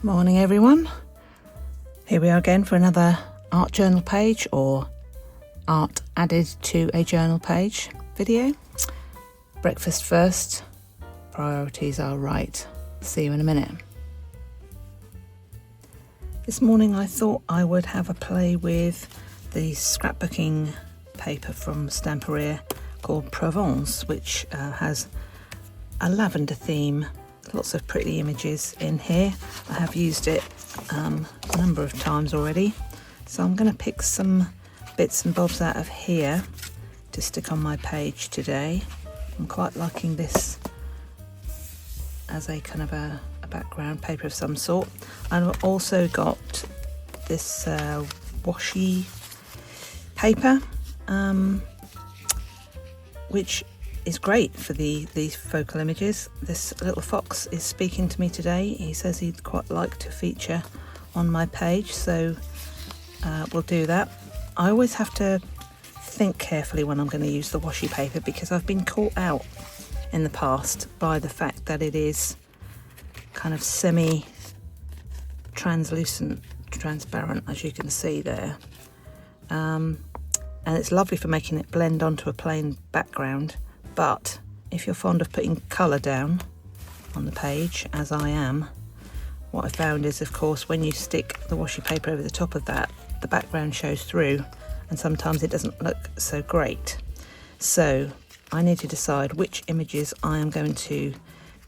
Morning everyone, here we are again for another art journal page or art added to a journal page video. Breakfast first, priorities are right. See you in a minute. This morning I thought I would have a play with the scrapbooking paper from Stamperia called Provence, which has a lavender theme. Lots of pretty images in here. I have used it a number of times already, so I'm going to pick some bits and bobs out of here to stick on my page today. I'm quite liking this as a kind of a background paper of some sort. I've also got this washi paper, which is great for these focal images. This little fox is speaking to me today. He says he'd quite like to feature on my page, so we'll do that. I always have to think carefully when I'm going to use the washi paper, because I've been caught out in the past by the fact that it is kind of semi-translucent, transparent, as you can see there. And it's lovely for making it blend onto a plain background. But if you're fond of putting colour down on the page, as I am, what I found is, of course, when you stick the washi paper over the top of that, the background shows through, and sometimes it doesn't look so great. So I need to decide which images I am going to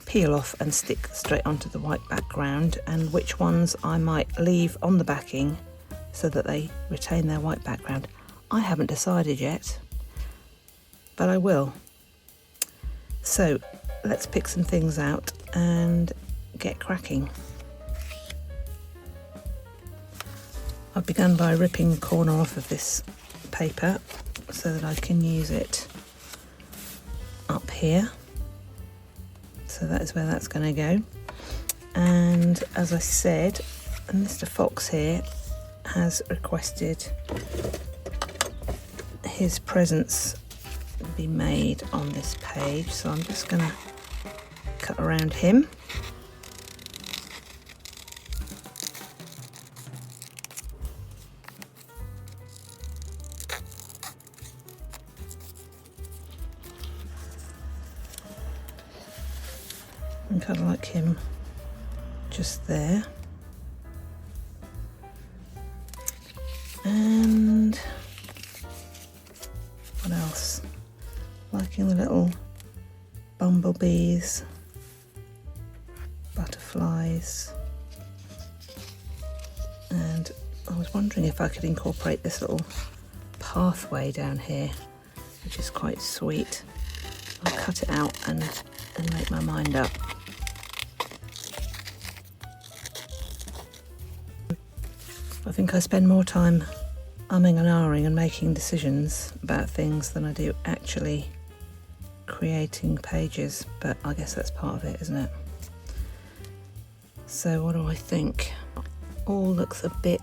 peel off and stick straight onto the white background, and which ones I might leave on the backing so that they retain their white background. I haven't decided yet, but I will. So let's pick some things out and get cracking. I've begun by ripping the corner off of this paper so that I can use it up here. So that is where that's going to go. And as I said, Mr. Fox here has requested his presence be made on this page, so I'm just going to cut around him. I think I'd like him just there. And what else? Liking the little bumblebees, butterflies, and I was wondering if I could incorporate this little pathway down here, which is quite sweet. I'll cut it out and make my mind up. I think I spend more time umming and ahhing and making decisions about things than I do actually creating pages, but I guess that's part of it, isn't it? So what do I think? All looks a bit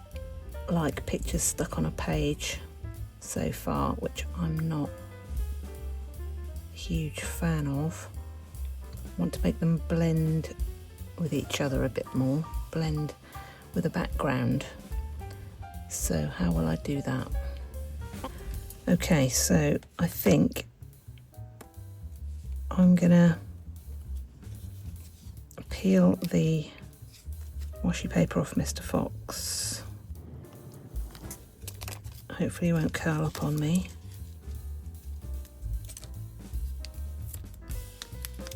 like pictures stuck on a page so far, which I'm not a huge fan of. I want to make them blend with each other a bit more, blend with a background. So how will I do that? Okay, so I think I'm gonna peel the washi paper off Mr. Fox. Hopefully he won't curl up on me,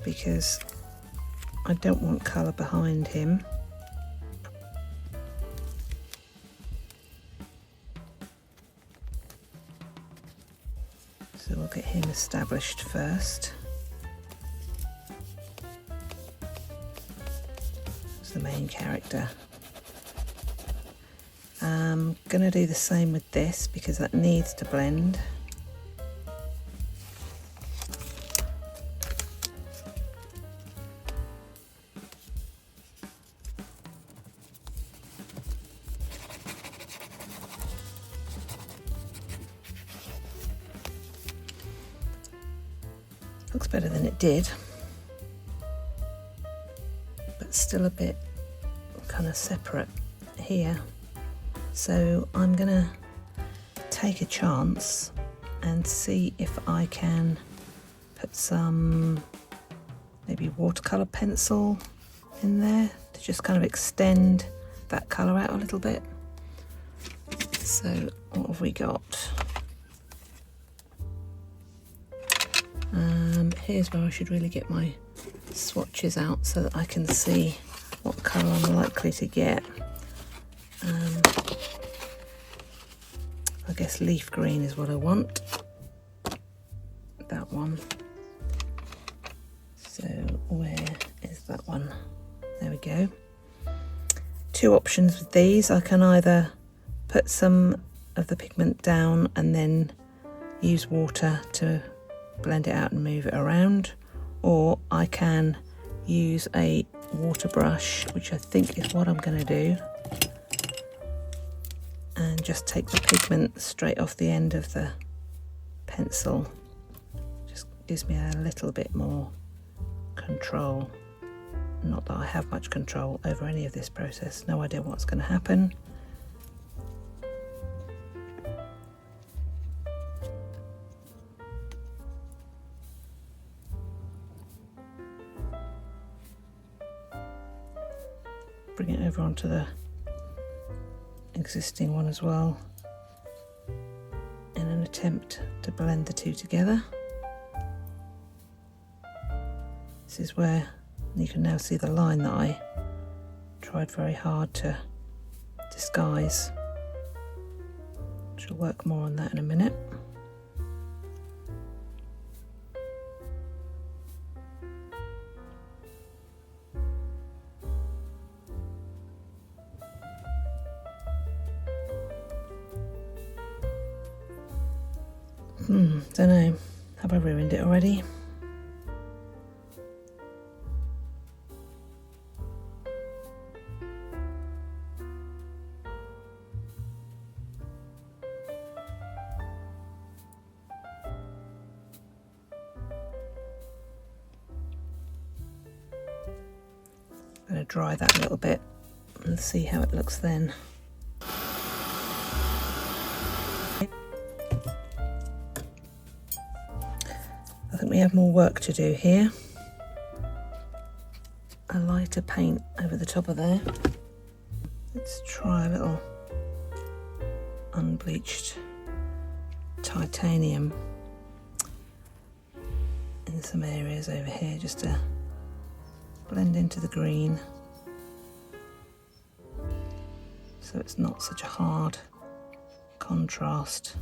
because I don't want colour behind him. So we'll get him established first. As the main character. I'm going to do the same with this because that needs to blend. Looks better than it did, but still a bit kind of separate here. So I'm gonna take a chance and see if I can put some maybe watercolour pencil in there to just kind of extend that colour out a little bit. So what have we got? Here's where I should really get my swatches out so that I can see what colour I'm likely to get. I guess leaf green is what I want. That one. So where is that one? There we go. Two options with these. I can either put some of the pigment down and then use water to blend it out and move it around, or I can use a water brush, which I think is what I'm going to do, and just take the pigment straight off the end of the pencil. Just gives me a little bit more control. Not that I have much control over any of this process, no idea what's going to happen. Bring it over onto the existing one as well in an attempt to blend the two together. This is where you can now see the line that I tried very hard to disguise. She'll work more on that in a minute. Don't know, have I ruined it already? I'm going to dry that a little bit and see how it looks then. I think we have more work to do here. A lighter paint over the top of there. Let's try a little unbleached titanium in some areas over here just to blend into the green so it's not such a hard contrast.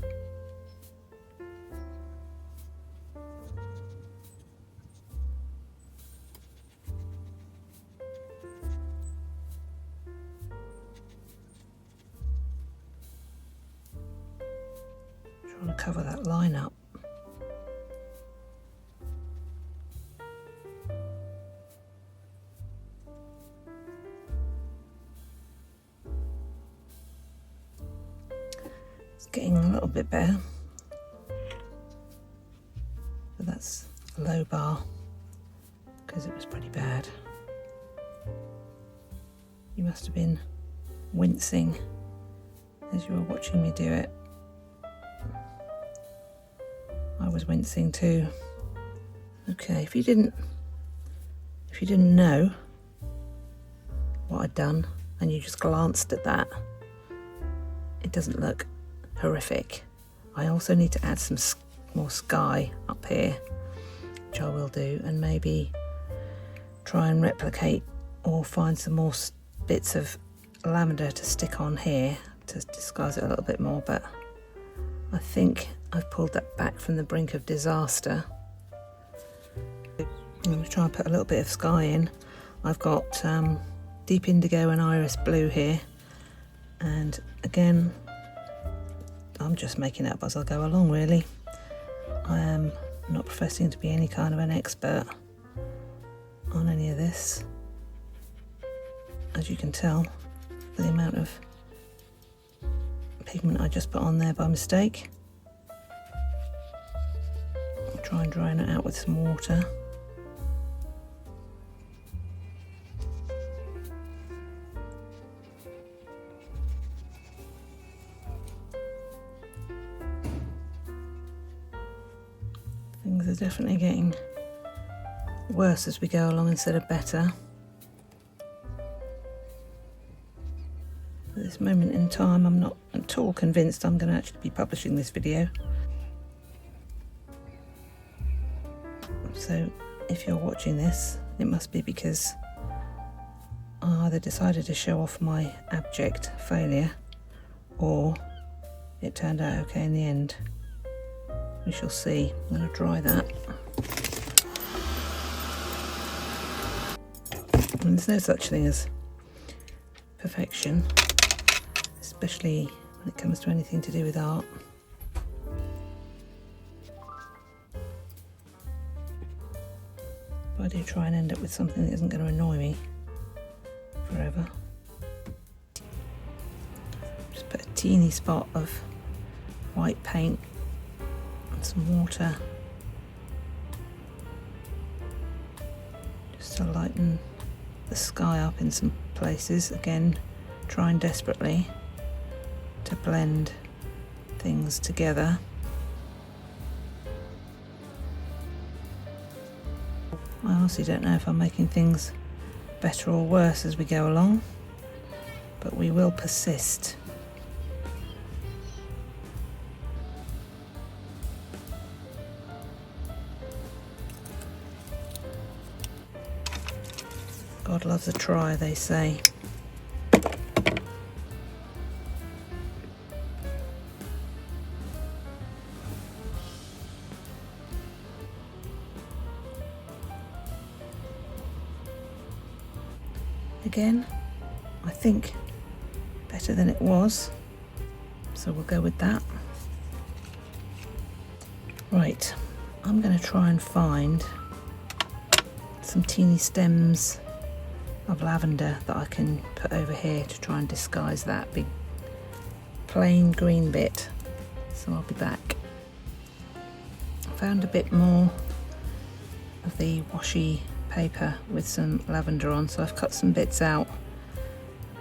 Trying to cover that line up. It's getting a little bit better, but that's a low bar because it was pretty bad. You must have been wincing as you were watching me do it. I was wincing too. Okay, if you didn't know what I'd done and you just glanced at that, it doesn't look horrific. I also need to add some more sky up here, which I will do, and maybe try and replicate or find some more bits of lavender to stick on here to disguise it a little bit more, but I think I've pulled that back from the brink of disaster. I'm going to try and put a little bit of sky in. I've got deep indigo and iris blue here, and again I'm just making it up as I go along really. I am not professing to be any kind of an expert on any of this, as you can tell the amount of pigment I just put on there by mistake. I'll try and dry it out with some water. definitely getting worse as we go along instead of better. At this moment in time, I'm not at all convinced I'm going to actually be publishing this video. So if you're watching this, it must be because I either decided to show off my abject failure or it turned out okay in the end. We shall see. I'm going to dry that. And there's no such thing as perfection, especially when it comes to anything to do with art. But I do try and end up with something that isn't going to annoy me forever. Just put a teeny spot of white paint and some water just to lighten the sky up in some places. Again, trying desperately to blend things together. I honestly don't know if I'm making things better or worse as we go along, but we will persist. God loves a try, they say. Again, I think better than it was, so we'll go with that. Right, I'm going to try and find some teeny stems of lavender that I can put over here to try and disguise that big plain green bit. So I'll be back. I found a bit more of the washi paper with some lavender on, so I've cut some bits out,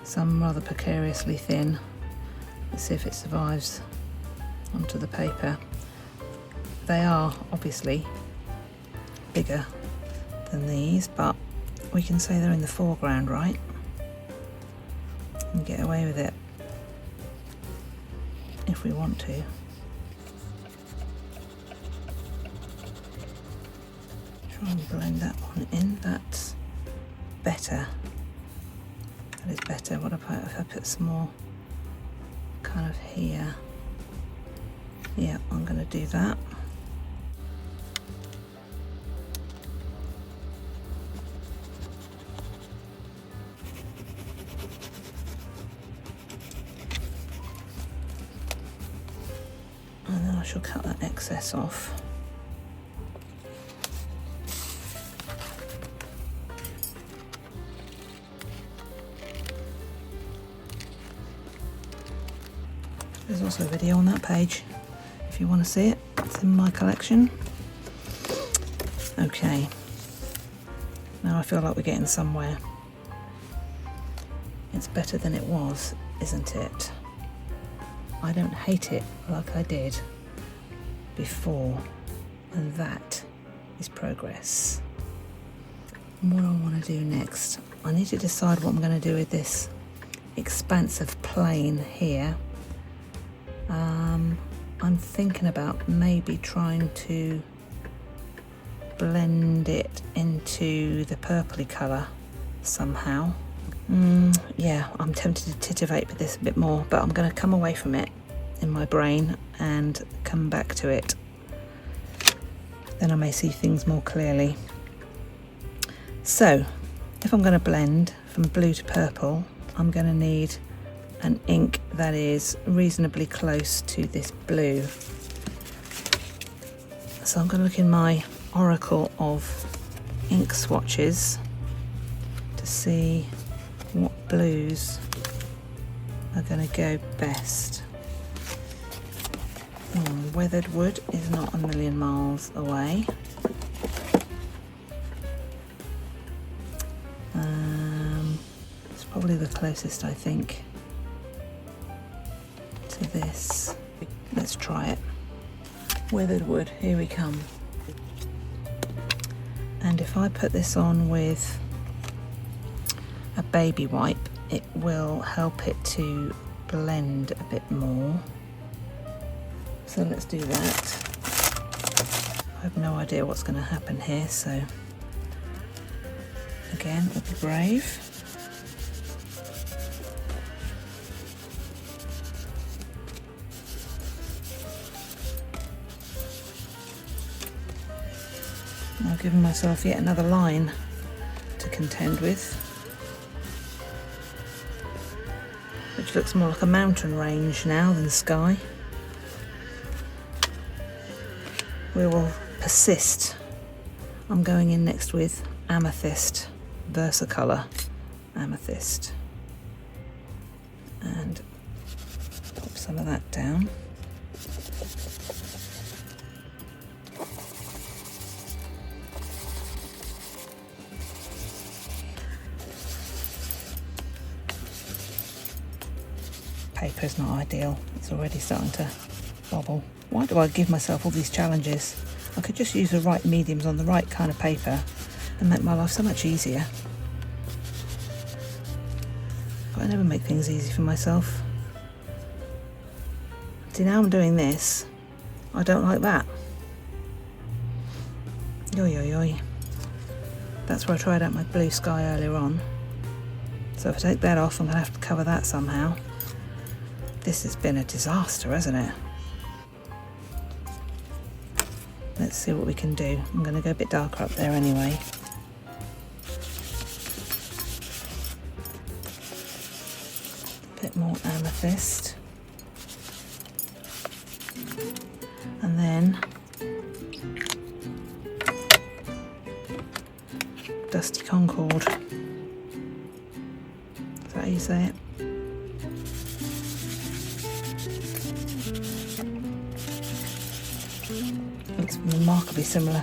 some rather precariously thin. Let's see if it survives onto the paper. They are obviously bigger than these, but we can say they're in the foreground, right? And get away with it if we want to. Try and blend that one in. That's better. That is better. What about if I put some more kind of here? Yeah, I'm going to do that. And then I shall cut that excess off. There's also a video on that page if you want to see it. It's in my collection. Okay, now I feel like we're getting somewhere. It's better than it was, isn't it? I don't hate it like I did before, and that is progress. And what I want to do next, I need to decide what I'm going to do with this expansive plane here. I'm thinking about maybe trying to blend it into the purpley colour somehow. Yeah, I'm tempted to titivate with this a bit more, but I'm going to come away from it in my brain and come back to it. Then I may see things more clearly. So, if I'm going to blend from blue to purple, I'm going to need an ink that is reasonably close to this blue. So I'm going to look in my oracle of ink swatches to see what blues are going to go best. Weathered wood is not a million miles away. It's probably the closest, I think, to this. Let's try it. Weathered wood, here we come. And if I put this on with a baby wipe, it will help it to blend a bit more. So let's do that. I have no idea what's going to happen here, so again, we'll be brave. I've given myself yet another line to contend with, which looks more like a mountain range now than sky. We will persist. I'm going in next with Amethyst, Versacolour Amethyst, and pop some of that down. Paper's not ideal, it's already starting to bobble. Why do I give myself all these challenges? I could just use the right mediums on the right kind of paper and make my life so much easier. But I never make things easy for myself. See, now I'm doing this, I don't like that. Yoy yoy yoy. That's where I tried out my blue sky earlier on. So if I take that off, I'm going to have to cover that somehow. This has been a disaster, hasn't it? Let's see what we can do. I'm going to go a bit darker up there anyway. A bit more amethyst. And then Dusty Concord. Is that how you say it? Looks remarkably similar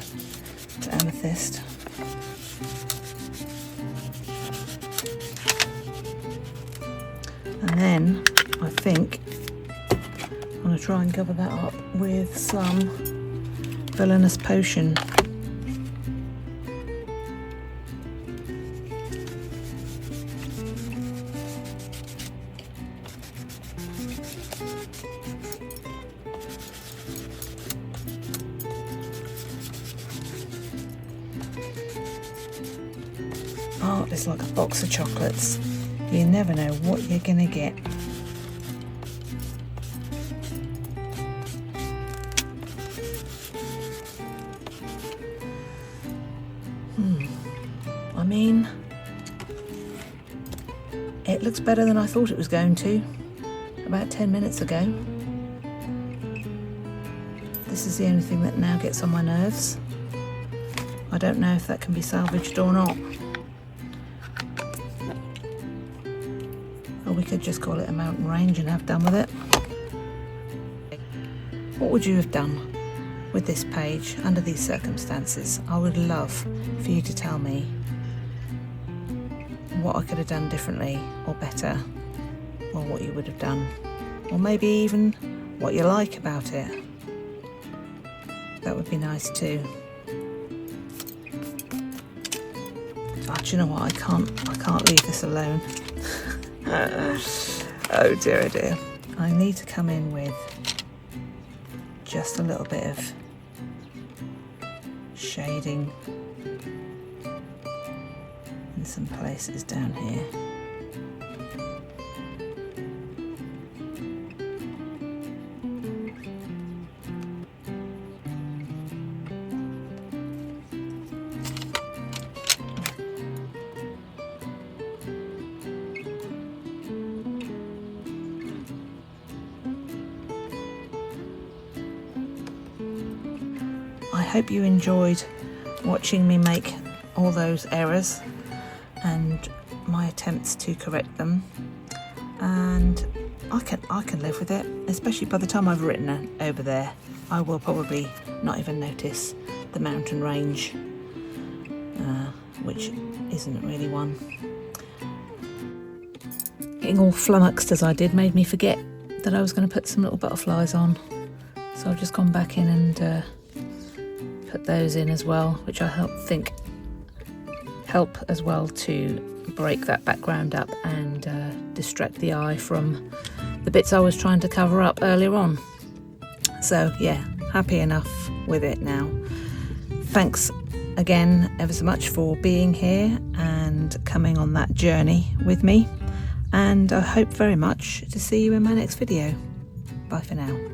to amethyst. And then I think I'm going to try and cover that up with some Villainous Potion. Art is like a box of chocolates. You never know what you're gonna get. I mean, it looks better than I thought it was going to about 10 minutes ago. This is the only thing that now gets on my nerves. I don't know if that can be salvaged or not. Or we could just call it a mountain range and have done with it. What would you have done with this page under these circumstances? I would love for you to tell me what I could have done differently or better, or what you would have done, or maybe even what you like about it. That would be nice too. Oh, do you know what? I can't leave this alone. Oh dear, oh dear. I need to come in with just a little bit of shading in some places down here. I hope you enjoyed watching me make all those errors and my attempts to correct them, and I can live with it, especially by the time I've written it over there. I will probably not even notice the mountain range, which isn't really one. Getting all flummoxed as I did made me forget that I was going to put some little butterflies on, so I've just gone back in and put those in as well, which I think help as well to break that background up and distract the eye from the bits I was trying to cover up earlier on. So yeah, happy enough with it now. Thanks again ever so much for being here and coming on that journey with me, and I hope very much to see you in my next video. Bye for now.